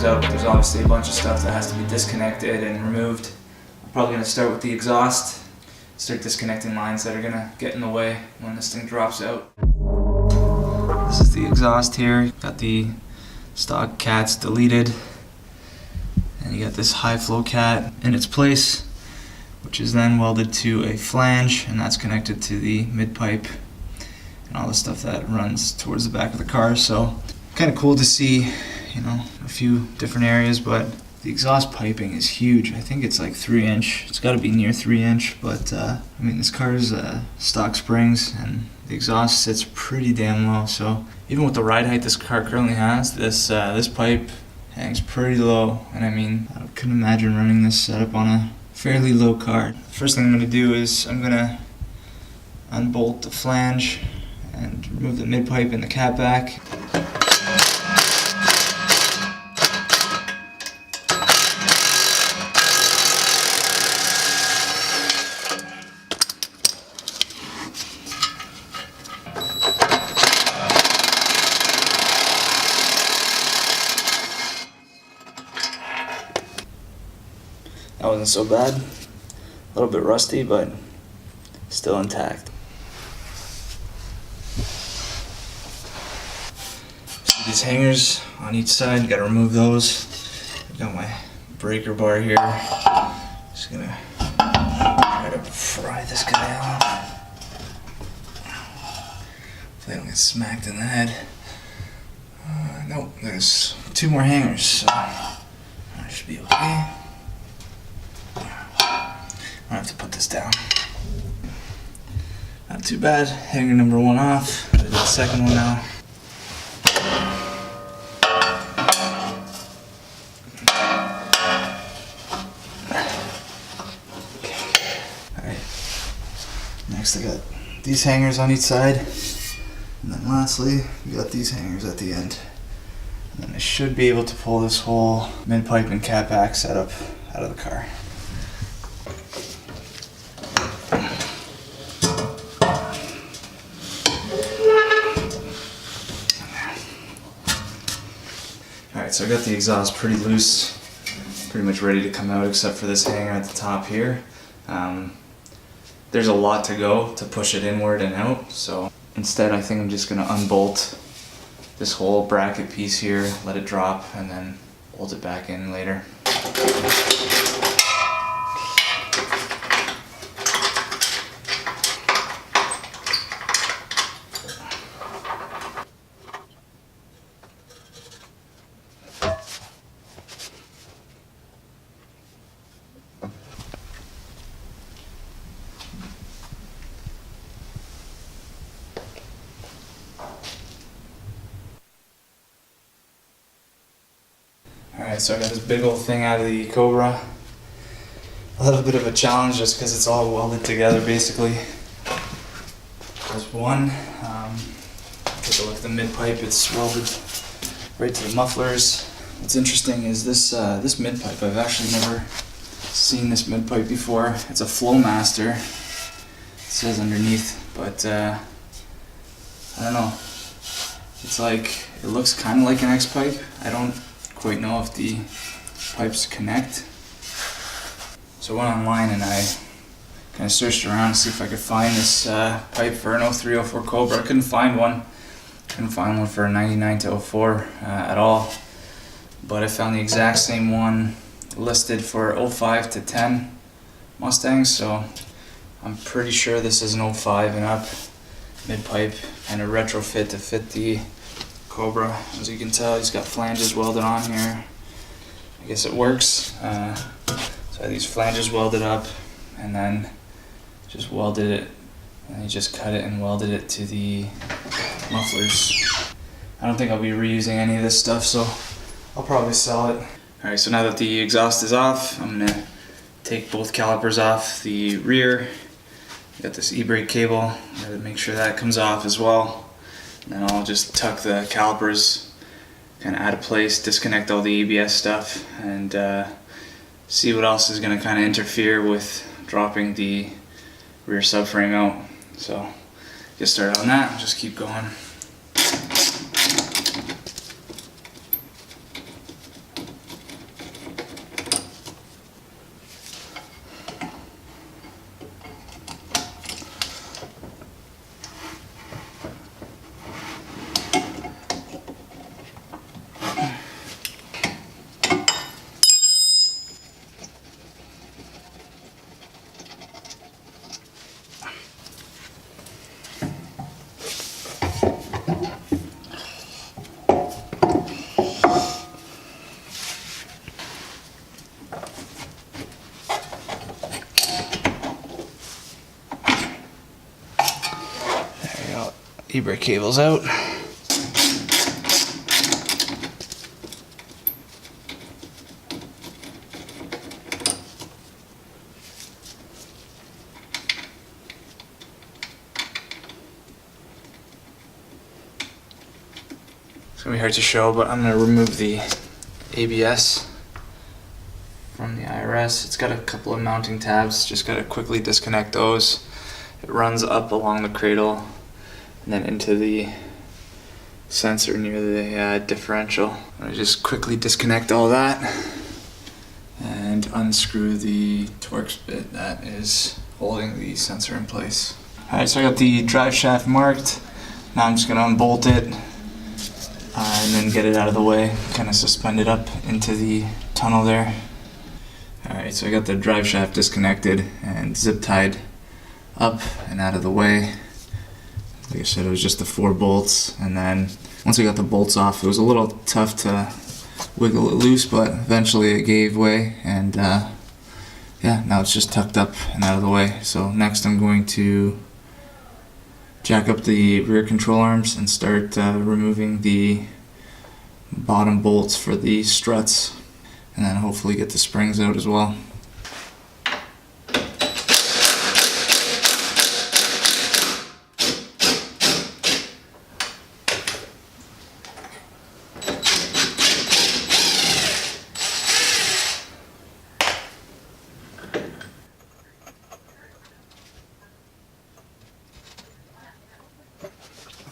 comes out, there's obviously a bunch of stuff that has to be disconnected and removed. I'm probably going to start with the exhaust, start disconnecting lines that are going to get in the way when this thing drops out. This is the exhaust here. Got the stock cats deleted, and you got this high flow cat in its place, which is then welded to a flange, and that's connected to the mid pipe and all the stuff that runs towards the back of the car. So kind of cool to see, you know, a few different areas, but the exhaust piping is huge. I think it's like 3-inch. It's got to be near 3-inch, but I mean, this car's stock springs and the exhaust sits pretty damn low. So even with the ride height this car currently has, this pipe hangs pretty low, and I mean, I couldn't imagine running this setup on a fairly low car. First thing I'm going to do is I'm going to unbolt the flange and remove the mid pipe and the cat back. That wasn't so bad. A little bit rusty, but still intact. See these hangers on each side, gotta remove those. I've got my breaker bar here. Just gonna try to pry this guy off. Hopefully I don't get smacked in the head. Nope, there's 2 more hangers, so I should be okay. I have to put this down. Not too bad. Hanger number 1 off. Gotta do the second one now. Okay. Alright. Next I got these hangers on each side. And then lastly, we got these hangers at the end. And then I should be able to pull this whole mid pipe and cat back setup out of the car. Alright, so I got the exhaust pretty loose, pretty much ready to come out except for this hanger at the top here. There's a lot to go to push it inward and out, so instead I think I'm just going to unbolt this whole bracket piece here, let it drop, and then bolt it back in later. Alright, so I got this big old thing out of the Cobra. A little bit of a challenge just because it's all welded together basically. There's one. Take a look at the mid pipe, it's welded right to the mufflers. What's interesting is this mid pipe, I've actually never seen this mid pipe before. It's a Flowmaster, it says underneath, but I don't know. It's like, it looks kind of like an X pipe. I don't quite know if the pipes connect. So I went online and I kind of searched around to see if I could find this pipe for an 03-04 Cobra. I couldn't find one. Couldn't find one for a 99 to 04 at all. But I found the exact same one listed for 05 to 10 Mustangs. So I'm pretty sure this is an 05 and up mid pipe and a retrofit to fit the Cobra. As you can tell, he's got flanges welded on here. I guess it works. So I had these flanges welded up and then just welded it, and he just cut it and welded it to the mufflers. I don't think I'll be reusing any of this stuff, so I'll probably sell it. Alright, so now that the exhaust is off, I'm gonna take both calipers off the rear. Got this e-brake cable, gotta make sure that comes off as well. And then I'll just tuck the calipers kind of out of place, disconnect all the ABS stuff, and see what else is going to kind of interfere with dropping the rear subframe out. So get started on that, just keep going. e-brake cables out. It's gonna be hard to show, but I'm gonna remove the ABS from the IRS. It's got a couple of mounting tabs, just gotta quickly disconnect those. It runs up along the cradle and then into the sensor near the differential. I'm gonna just quickly disconnect all that and unscrew the torx bit that is holding the sensor in place. Alright, so I got the drive shaft marked. Now I'm just gonna unbolt it and then get it out of the way, kind of suspend it up into the tunnel there. Alright, so I got the drive shaft disconnected and zip tied up and out of the way. Like I said, it was just the 4 bolts, and then once I got the bolts off, it was a little tough to wiggle it loose, but eventually it gave way, and yeah, now it's just tucked up and out of the way. So next I'm going to jack up the rear control arms and start removing the bottom bolts for the struts, and then hopefully get the springs out as well.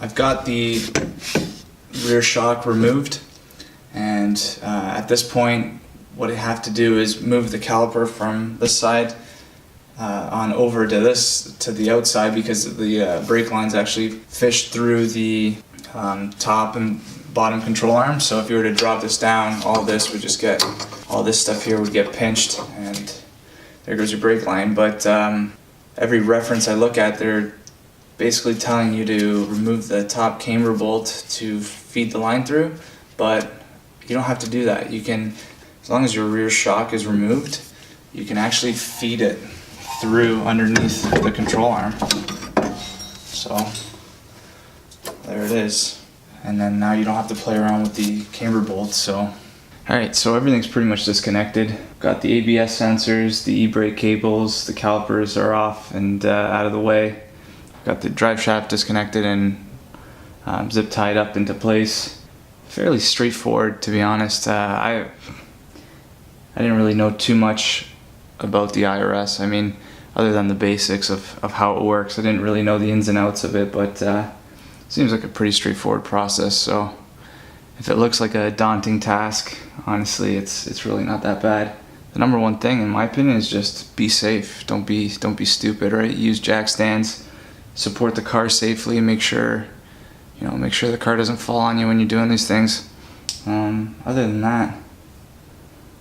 I've got the rear shock removed, and at this point what I have to do is move the caliper from this side on over to the outside, because the brake line's actually fished through the top and bottom control arms. So if you were to drop this down, all this stuff here would get pinched, and there goes your brake line. But every reference I look at, they're basically telling you to remove the top camber bolt to feed the line through, but you don't have to do that. You can, as long as your rear shock is removed, you can actually feed it through underneath the control arm. So there it is. And then now you don't have to play around with the camber bolts. So alright, so everything's pretty much disconnected. Got the ABS sensors, the e-brake cables, the calipers are off and out of the way. Got the drive shaft disconnected and zip tied up into place. Fairly straightforward, to be honest. I didn't really know too much about the IRS. I mean, other than the basics of how it works, I didn't really know the ins and outs of it, but seems like a pretty straightforward process. So if it looks like a daunting task, honestly, it's really not that bad. The number one thing, in my opinion, is just be safe. Don't be stupid, right? Use jack stands. Support the car safely and make sure the car doesn't fall on you when you're doing these things. Other than that,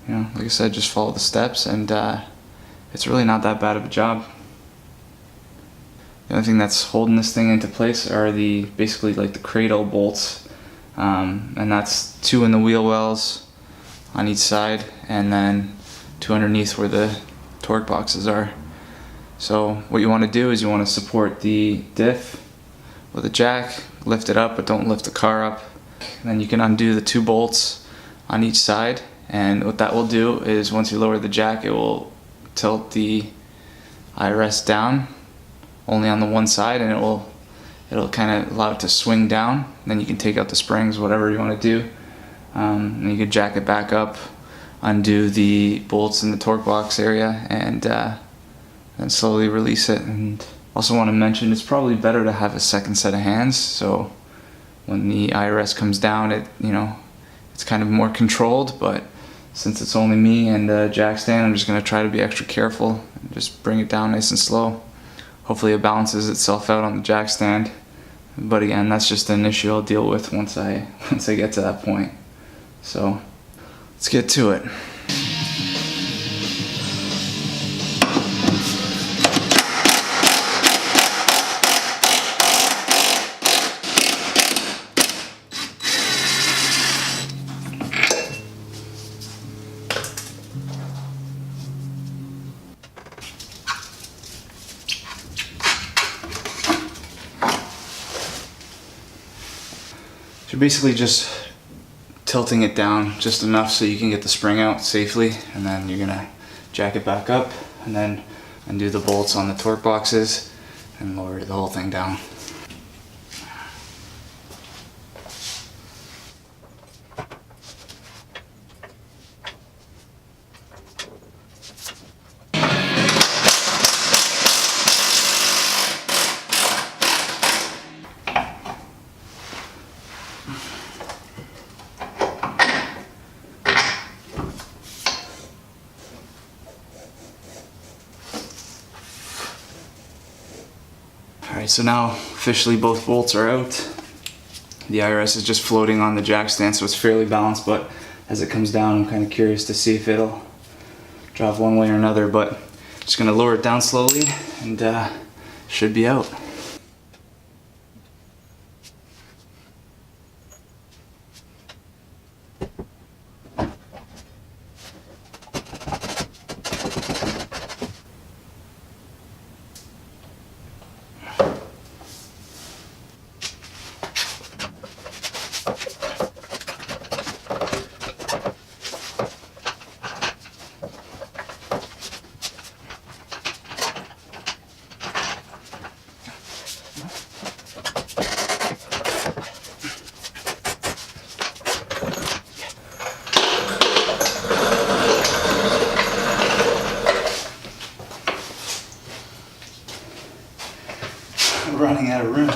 like I said, just follow the steps, and it's really not that bad of a job. The only thing that's holding this thing into place are basically like the cradle bolts, and that's 2 in the wheel wells on each side, and then 2 underneath where the torque boxes are. So what you want to do is you want to support the diff with a jack, lift it up, but don't lift the car up. And then you can undo the 2 bolts on each side, and what that will do is once you lower the jack, it will tilt the IRS down only on the one side, and it'll kind of allow it to swing down. And then you can take out the springs, whatever you want to do, and you can jack it back up, undo the bolts in the torque box area, and slowly release it. And also want to mention, it's probably better to have a second set of hands, so when the IRS comes down, it's kind of more controlled. But since it's only me and a jack stand, I'm just going to try to be extra careful and just bring it down nice and slow. Hopefully it balances itself out on the jack stand, but again, that's just an issue I'll deal with once I get to that point. So let's get to it. So you're basically just tilting it down just enough so you can get the spring out safely, and then you're gonna jack it back up and then undo the bolts on the torque boxes and lower the whole thing down. Alright, so now officially both bolts are out. The IRS is just floating on the jack stand, so it's fairly balanced, but as it comes down, I'm kind of curious to see if it'll drop one way or another, but just gonna lower it down slowly and should be out. Running out of room.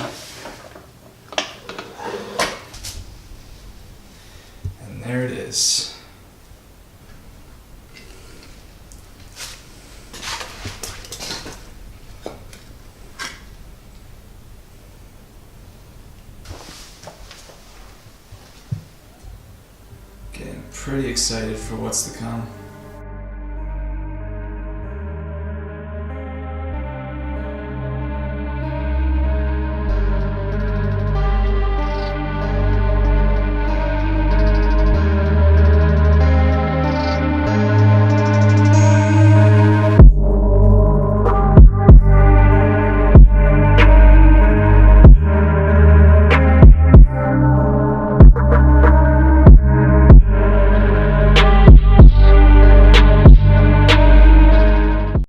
And there it is. Getting pretty excited for what's to come.